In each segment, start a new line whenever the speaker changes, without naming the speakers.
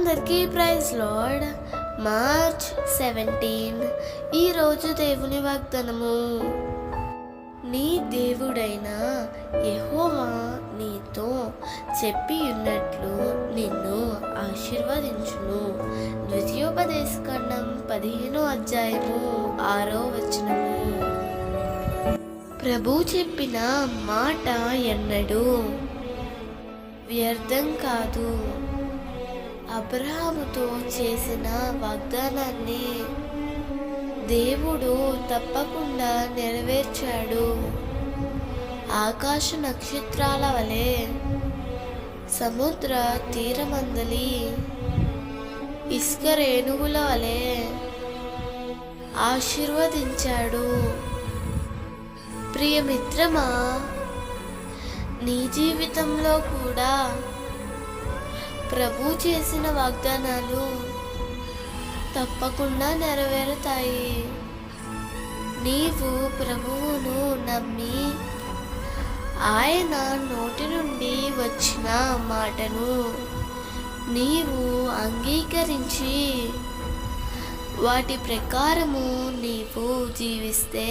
అందరికీ praise lord. March 17 ఈరోజు దేవుని వాగ్దానము. నీ దేవుడైన యెహోవా నీతో చెప్పి ఉన్నట్లు నిన్ను ఆశీర్వదించును. ద్వితీయోపదేశకాండం 15వ అధ్యాయము 6వ వచనము. ప్రభు చెప్పిన మాట ఎన్నడూ వ్యర్థం కాదు. అబ్రహాముతో చేసిన వాగ్దానాన్ని దేవుడు తప్పకుండా నెరవేర్చాడు. ఆకాశ నక్షత్రాల వలె సముద్ర తీరమందలి ఇసుక రేణువుల వలె ఆశీర్వదించాడు. ప్రియమిత్రమా, నీ జీవితంలో కూడా ప్రభు చేసిన వాగ్దానాలు తప్పకుండా నెరవేరుతాయి. నీవు ప్రభువును నమ్మి ఆయన నోటి నుండి వచ్చిన మాటను నీవు అంగీకరించి వాటి ప్రకారము నీవు జీవిస్తే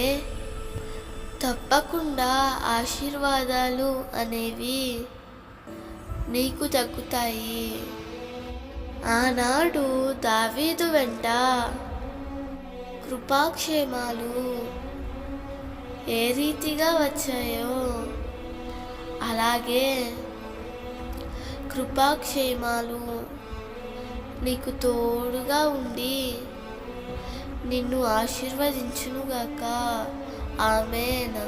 తప్పకుండా ఆశీర్వాదాలు అనేవి నీకు దక్కుతాయి. ఆనాడు దావీదు వెంట కృపాక్షేమాలు ఏ రీతిగా వచ్చాయో అలాగే కృపాక్షేమాలు నీకు తోడుగా ఉండి నిన్ను ఆశీర్వదించునుగాక. ఆమేన్.